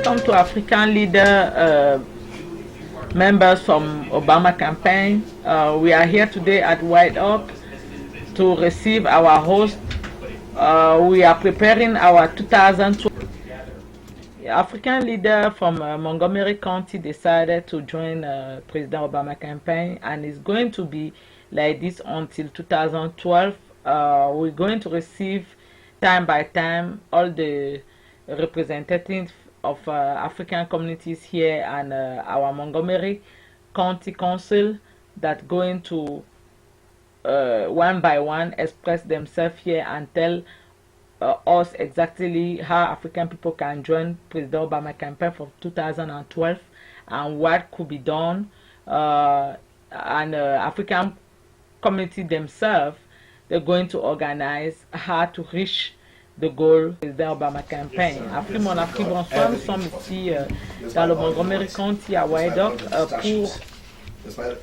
Welcome to African Leader members from Obama campaign. We are here today at White Oak to receive our host. We are preparing our 2012. African leader from Montgomery County decided to join President Obama campaign, and it's going to be like this until 2012. We're going to receive time by time all the representatives of African communities here and our Montgomery County Council that going to one by one express themselves here and tell us exactly how African people can join President Obama campaign for 2012 and what could be done. And African community themselves, they're going to organize how to reach the goal Président Obama campaign. Après mon Afrique, bonsoir, nous sommes ici dans le Montgomery County à White Oak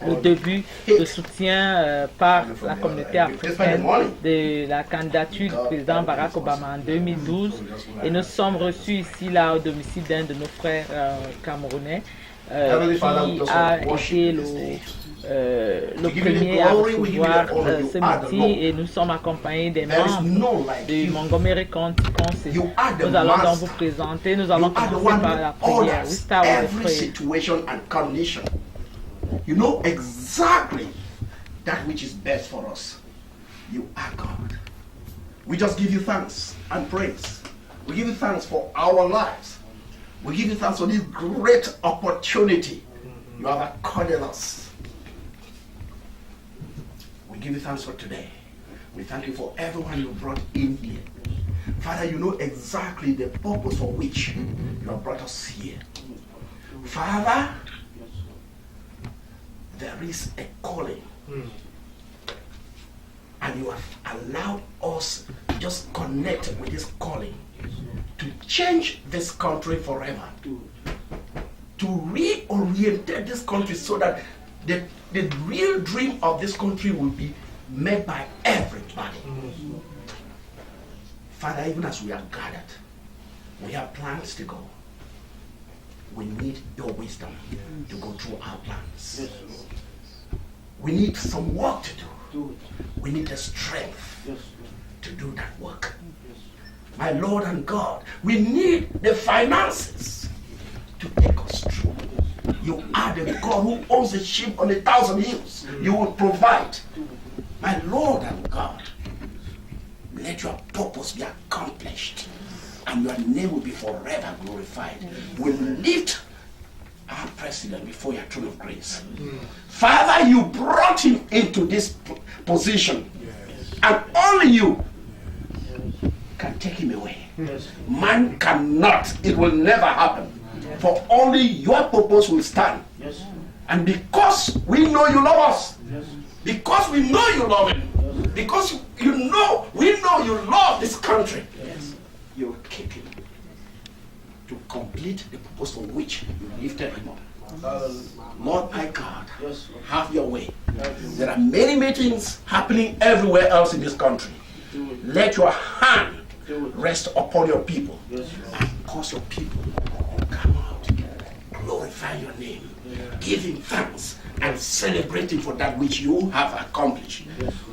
pour le début de soutien par la communauté africaine de la candidature du président Barack Obama en 2012. Et nous sommes reçus ici là au domicile d'un de nos frères camerounais qui a été le premier à recevoir ce meeting, et nous sommes accompagnés des membres du Montgomery County Council. Nous allons donc vous présenter, nous allons commencer par la prière. We start with the prayer. You know exactly that which is best for us. You are God. We just give you thanks and praise. We give you thanks for our lives. We give you thanks for this great opportunity you have accorded us. We give you thanks for today. We thank you for everyone you brought in here. Father, you know exactly the purpose for which you have brought us here. Father, there is a calling, and you have allowed us to just connect with this calling to change this country forever, to reorientate this country so that the real dream of this country will be met by everybody. Father, even as we are gathered, we have plans to go. We need your wisdom to go through our plans. We need some work to do. We need the strength to do that work. My Lord and God, we need the finances to take us through. You are the God who owns the sheep on 1,000 hills. You will provide. My Lord and God, let your purpose be accomplished, and your name will be forever glorified. We lift our president before your throne of grace. Father, you brought him into this position, and only you can take him away. Man cannot. It will never happen. For only your purpose will stand. And because we know you love us, because we know you love him, because we know you love this country, you'll keep him to complete the purpose for which you lifted him up. Lord my God, have your way. There are many meetings happening everywhere else in this country. Let your hand rest upon your people and cause your people to come out, glorify your name, giving thanks and celebrating for that which you have accomplished.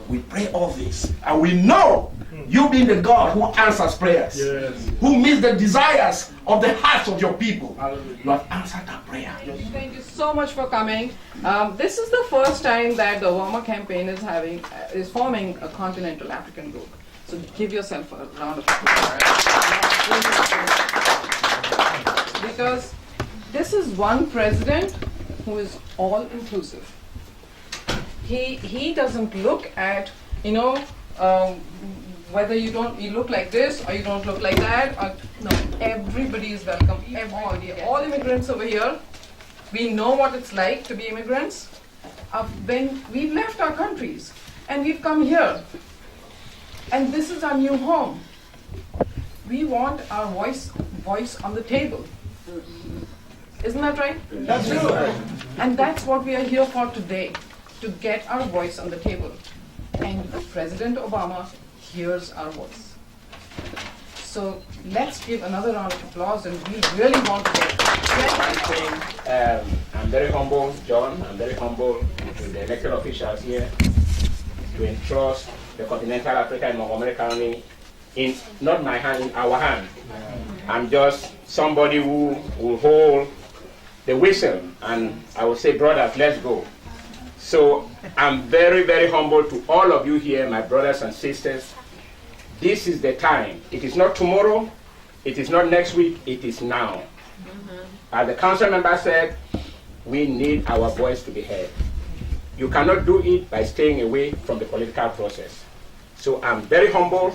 We pray all this, and we know you being the God who answers prayers, who meets the desires of the hearts of your people. You have answered that prayer. Thank you so much for coming. This is the first time that the Obama campaign is forming a continental African group. So give yourself a round of applause. Because this is one president who is all inclusive. He doesn't look at, whether you look like this or you don't look like that. No, everybody is welcome. Everybody, all immigrants over here. We know what it's like to be immigrants. When we've left our countries and we've come here, and this is our new home. We want our voice on the table. Isn't that right? That's true. And that's what we are here for today, to get our voice on the table. And President Obama hears our voice. So let's give another round of applause, and we really want to get I'm very humble, John. I'm very humble with the elected officials here to entrust the continental Africa in Montgomery County in not my hand, in our hand. I'm just somebody who will hold the whistle, and I will say, brothers, let's go. So I'm very, very humble to all of you here, my brothers and sisters. This is the time. It is not tomorrow. It is not next week. It is now. As the council member said, we need our voice to be heard. You cannot do it by staying away from the political process. So I'm very humble,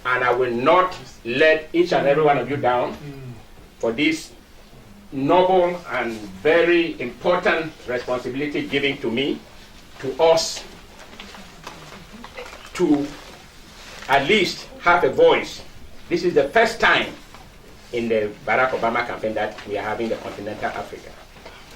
and I will not let each and every one of you down for this noble and very important responsibility given to me, to us, to at least have a voice. This is the first time in the Barack Obama campaign that we are having the continental Africa.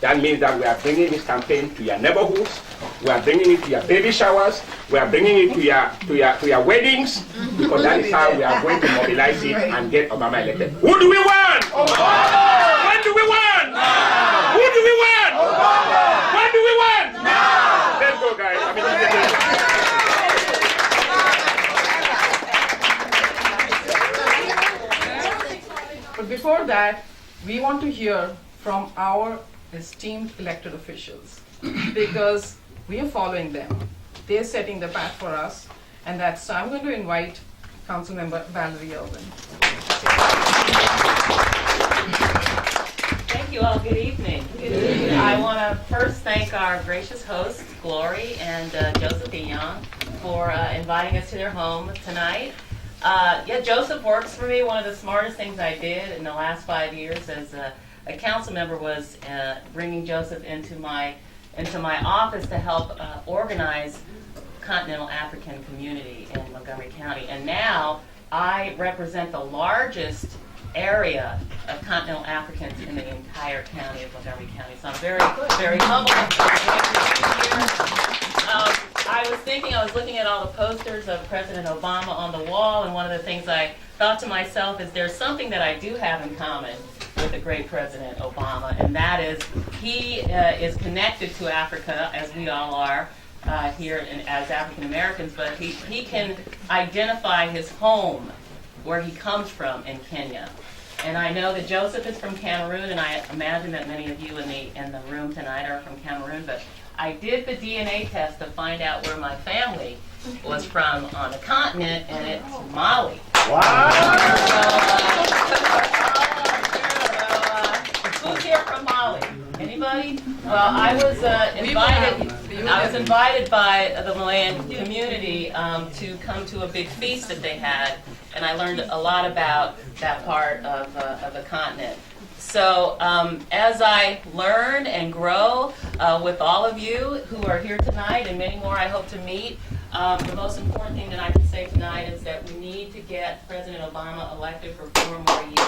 That means that we are bringing this campaign to your neighborhoods, we are bringing it to your baby showers, we are bringing it to your weddings, because that is how we are going to mobilize it and get Obama elected. Who do we want? Obama! What do we want? Now! Who do we want? Obama! What do we want? Now! Let's go, guys. But before that, we want to hear from our esteemed elected officials, because we are following them. They're setting the path for us, and so I'm going to invite Councilmember Valerie Irwin. Thank you all. Good evening. I want to first thank our gracious hosts, Glory and Joseph Young, for inviting us to their home tonight. Joseph works for me. One of the smartest things I did in the last 5 years as a council member was bringing Joseph into my office to help organize continental African community in Montgomery County. And now I represent the largest area of continental Africans in the entire county of Montgomery County. So I'm very, very humbled. I was looking at all the posters of President Obama on the wall, and one of the things I thought to myself is there's something that I do have in common with the great President Obama, and that is he is connected to Africa, as we all are here as African Americans, but he can identify his home, where he comes from in Kenya. And I know that Joseph is from Cameroon, and I imagine that many of you in the room tonight are from Cameroon, but I did the DNA test to find out where my family was from on the continent, and it's Mali. Wow! Who's here from Mali? Anybody? Well, I was invited by the Malayan community to come to a big feast that they had, and I learned a lot about that part of the continent. So as I learn and grow with all of you who are here tonight, and many more I hope to meet, the most important thing that I can say tonight is that we need to get President Obama elected for 4 more years.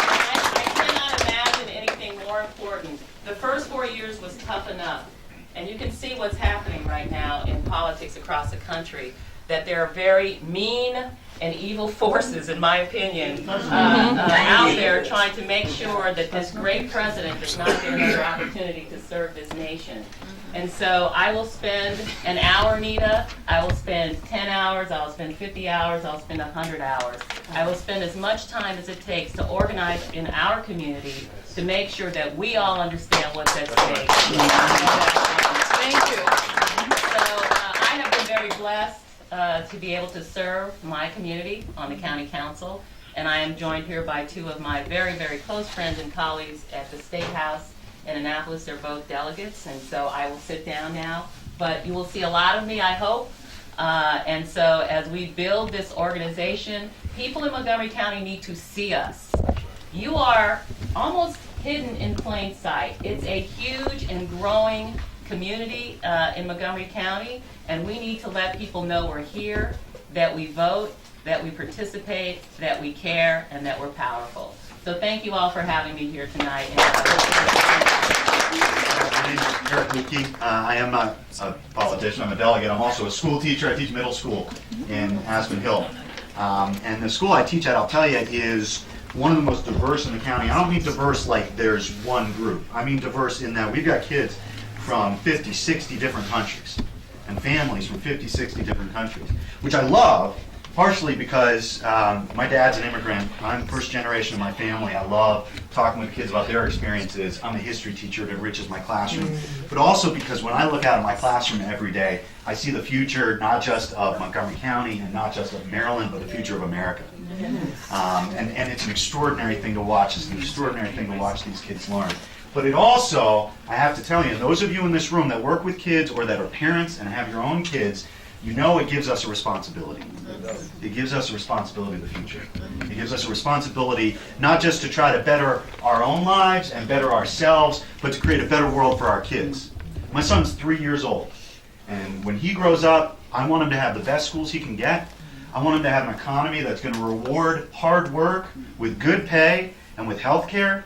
I cannot imagine anything more important. The first 4 years was tough enough, and you can see what's happening right now in politics across the country, that there are very mean and evil forces, in my opinion, out there trying to make sure that this great president does not get another opportunity to serve this nation. And so I will spend an hour, Nita. I will spend 10 hours. I will spend 50 hours. I'll spend 100 hours. I will spend as much time as it takes to organize in our community to make sure that we all understand what's at stake. Thank you. So I have been very blessed to be able to serve my community on the county council, and I am joined here by 2 of my very, very close friends and colleagues at the State House in Annapolis. They're both delegates, and so I will sit down now, but you will see a lot of me, I hope. And so as we build this organization, people in Montgomery County need to see us. You are almost hidden in plain sight. It's a huge and growing community in Montgomery County, and we need to let people know we're here, that we vote, that we participate, that we care, and that we're powerful. So thank you all for having me here tonight. My name is Eric Leakey. I am a politician. I'm a delegate. I'm also a school teacher. I teach middle school in Aspen Hill. And the school I teach at, I'll tell you, is one of the most diverse in the county. I don't mean diverse like there's one group. I mean diverse in that we've got kids from 50, 60 different countries and families from 50, 60 different countries, which I love, partially because my dad's an immigrant. I'm first generation of my family. I love talking with kids about their experiences. I'm a history teacher. It enriches my classroom. But also because when I look out at my classroom every day, I see the future not just of Montgomery County and not just of Maryland, but the future of America. And it's an extraordinary thing to watch. It's an extraordinary thing to watch these kids learn. But it also, I have to tell you, those of you in this room that work with kids or that are parents and have your own kids, you know it gives us a responsibility. It gives us a responsibility of the future. It gives us a responsibility not just to try to better our own lives and better ourselves, but to create a better world for our kids. My son's 3 years old, and when he grows up, I want him to have the best schools he can get. I want him to have an economy that's going to reward hard work with good pay and with health care.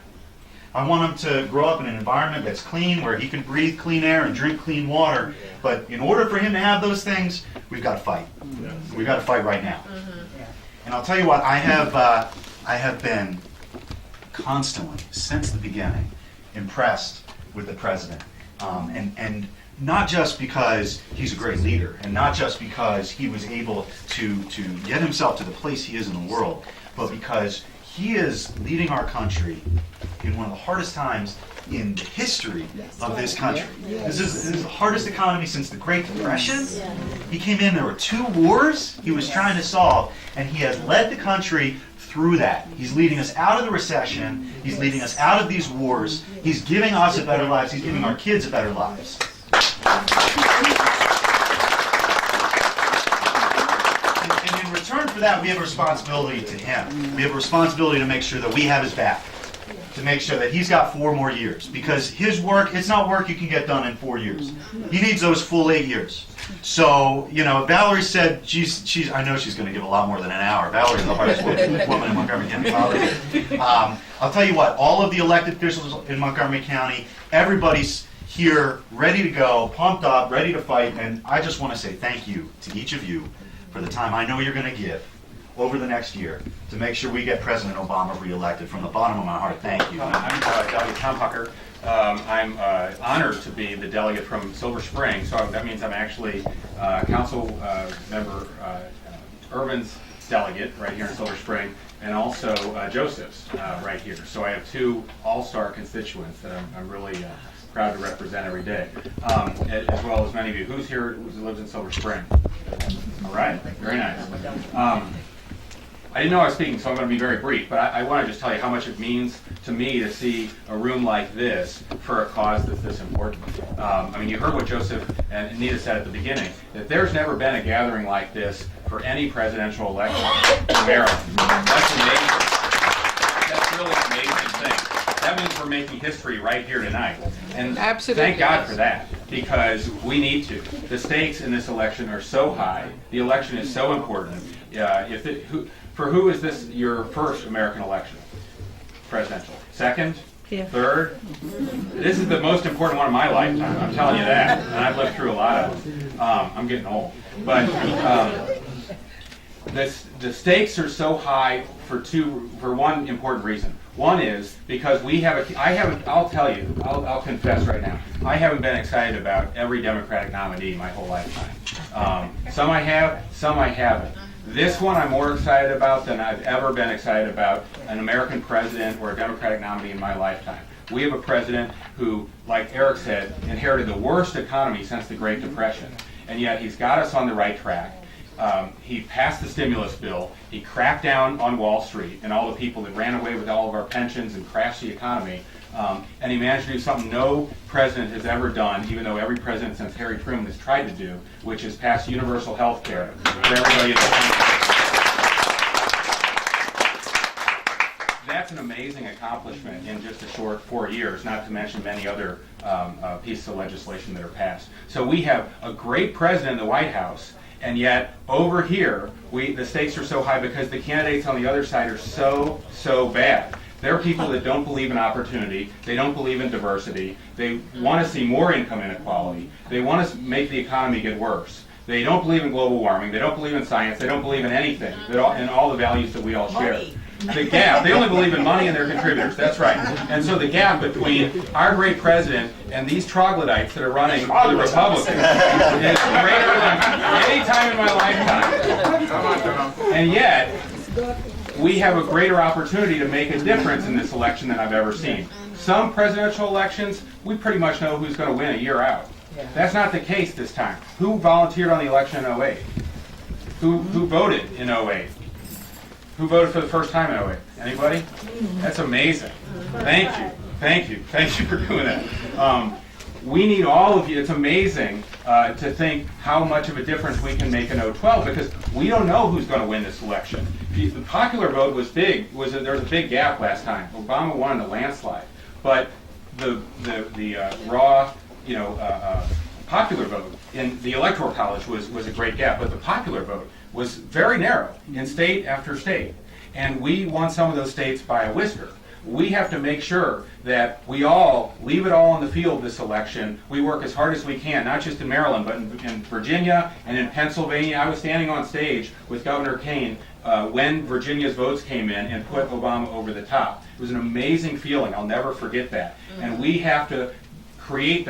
I want him to grow up in an environment that's clean, where he can breathe clean air and drink clean water. But in order for him to have those things, we've got to fight. We've got to fight right now. And I'll tell you what, I have been constantly, since the beginning, impressed with the president. And not just because he's a great leader, and not just because he was able to get himself to the place he is in the world, but because he is leading our country in one of the hardest times in the history of this country. This is the hardest economy since the Great Depression. He came in, there were 2 wars he was trying to solve, and he has led the country through that. He's leading us out of the recession. He's leading us out of these wars. He's giving us a better lives. He's giving our kids a better lives. And in return for that, we have a responsibility to him. We have a responsibility to make sure that we have his back, to make sure that he's got 4 more years. Because his work, it's not work you can get done in 4 years. He needs those full 8 years. So, you know, Valerie said I know she's going to give a lot more than an hour. Valerie's the hardest woman in Montgomery County. I'll tell you what, all of the elected officials in Montgomery County, everybody's here, ready to go, pumped up, ready to fight, and I just want to say thank you to each of you for the time I know you're going to give over the next year to make sure we get President Obama reelected. From the bottom of my heart, thank you. I'm Delegate Tom Hucker. I'm honored to be the delegate from Silver Spring, so that means I'm actually council member Urban's delegate right here in Silver Spring, and also Joseph's right here. So I have 2 all-star constituents that I'm really proud to represent every day, as well as many of you. Who's here who lives in Silver Spring? All right, very nice. I didn't know I was speaking, so I'm going to be very brief, but I want to just tell you how much it means to me to see a room like this for a cause that's this important. I mean, you heard what Joseph and Anita said at the beginning, that there's never been a gathering like this for any presidential election in Maryland. That's amazing. That's really an amazing thing. That means we're making history right here tonight. And Absolutely, thank God yes. for that, because we need to. The stakes in this election are so high. The election is so important. For who is this your first American election? Presidential. Second? Yeah. Third? This is the most important one of my lifetime. I'm telling you that. And I've lived through a lot of them. I'm getting old. But the stakes are so high for one important reason. One is because I'll tell you, I'll confess right now, I haven't been excited about every Democratic nominee my whole lifetime. Some I have, some I haven't. This one I'm more excited about than I've ever been excited about an American president or a Democratic nominee in my lifetime. We have a president who, like Eric said, inherited the worst economy since the Great Depression, and yet he's got us on the right track. He passed the stimulus bill, he cracked down on Wall Street and all the people that ran away with all of our pensions and crashed the economy, and he managed to do something no president has ever done, even though every president since Harry Truman has tried to do, which is pass universal health care for everybody in the country. That's an amazing accomplishment in just a short 4 years, not to mention many other pieces of legislation that are passed. So we have a great president in the White House, and yet over here, the stakes are so high because the candidates on the other side are so bad. They're people that don't believe in opportunity, they don't believe in diversity, they want to see more income inequality, they want to make the economy get worse. They don't believe in global warming. They don't believe in science. They don't believe in anything. In all the values that we all share. The gap, they only believe in money and their contributors. That's right. And so the gap between our great president and these troglodytes that are running for the Republicans is greater than any time in my lifetime. And yet, we have a greater opportunity to make a difference in this election than I've ever seen. Some presidential elections, we pretty much know who's going to win a year out. That's not the case this time. Who volunteered on the election in 08? Who voted in 08? Who voted for the first time in 08? Anybody? That's amazing. Thank you. Thank you. Thank you for doing that. We need all of you. It's amazing to think how much of a difference we can make in 012 because we don't know who's going to win this election. The popular vote was big. There was a big gap last time. Obama won in a landslide. But the raw, popular vote in the Electoral College was a great gap. But the popular vote was very narrow in state after state. And we won some of those states by a whisker. We have to make sure that we all leave it all on the field this election. We work as hard as we can, not just in Maryland, but in Virginia and in Pennsylvania. I was standing on stage with Governor Kane when Virginia's votes came in and put Obama over the top. It was an amazing feeling. I'll never forget that. And we have to recreate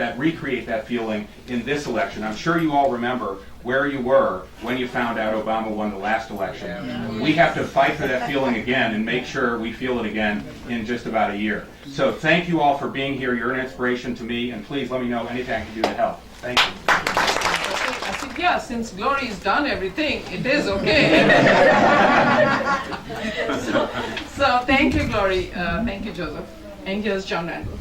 that feeling in this election. I'm sure you all remember where you were when you found out Obama won the last election. We have to fight for that feeling again and make sure we feel it again in just about a year. So thank you all for being here. You're an inspiration to me, and please let me know anything I can do to help. Thank you. I said, yeah, since Glory's done everything, it is okay. so thank you, Glory. Thank you, Joseph. And here's John Randall.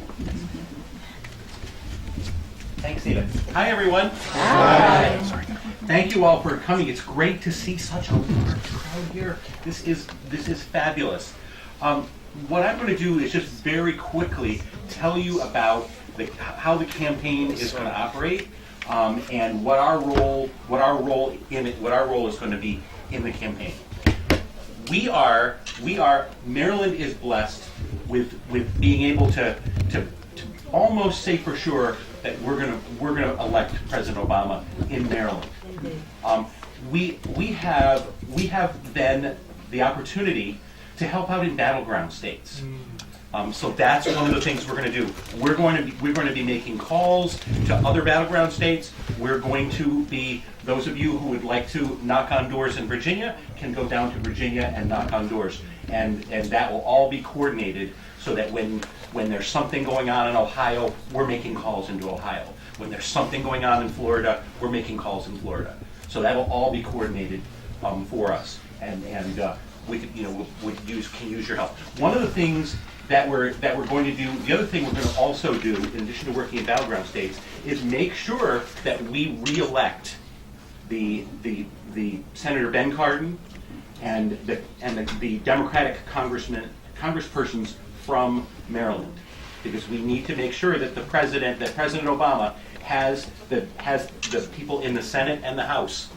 Thanks, Eva. Hi, everyone. Hi. Thank you all for coming. It's great to see such a large crowd here. This is fabulous. What I'm going to do is just very quickly tell you about how the campaign is going to operate and what our role is going to be in the campaign. Maryland is blessed with being able to almost say for sure that we're gonna elect President Obama in Maryland. We have then the opportunity to help out in battleground states. So that's one of the things we're going to do. We're going to be making calls to other battleground states. We're going to be, those of you who would like to knock on doors in Virginia can go down to Virginia and knock on doors, and that will all be coordinated so that when there's something going on in Ohio, we're making calls into Ohio. When there's something going on in Florida, we're making calls in Florida. So that will all be coordinated for us, and we could, can use your help. One of the things that we're going to do, the other thing we're going to also do, in addition to working in battleground states, is make sure that we re-elect the Senator Ben Cardin and the Democratic congresspersons from Maryland, because we need to make sure that President Obama has the people in the Senate and the House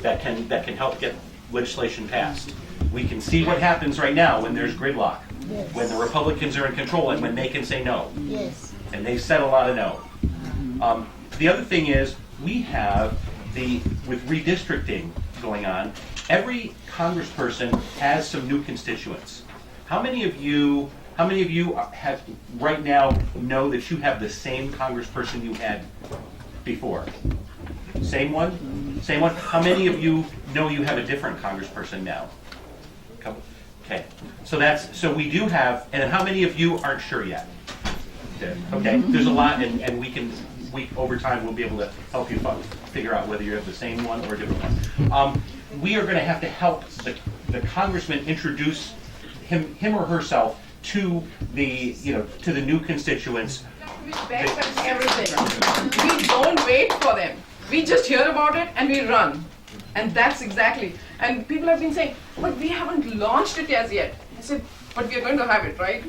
that can help get legislation passed. We can see what happens right now when there's gridlock, yes, when the Republicans are in control and when they can say no. Yes. And they've said a lot of no. The other thing is we have with redistricting going on, every congressperson has some new constituents. How many of you have right now know that you have the same congressperson you had before? Same one? Same one? How many of you know you have a different congressperson now? Couple. Okay. So we do have, and how many of you aren't sure yet? Okay. There's a lot, and we over time we'll be able to help you figure out whether you have the same one or a different one. We are going to have to help the congressman introduce him or herself to the new constituents. We beg them everything. We don't wait for them. We just hear about it and we run. And that's exactly. And people have been saying, but we haven't launched it as yet. I said, but we are going to have it, right?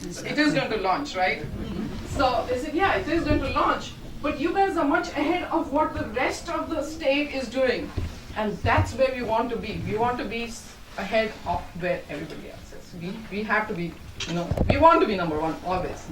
It is going to launch, right? So they said, yeah, it is going to launch. But you guys are much ahead of what the rest of the state is doing. And that's where we want to be. We want to be ahead of where everybody else is. We have to be, we want to be number one, always.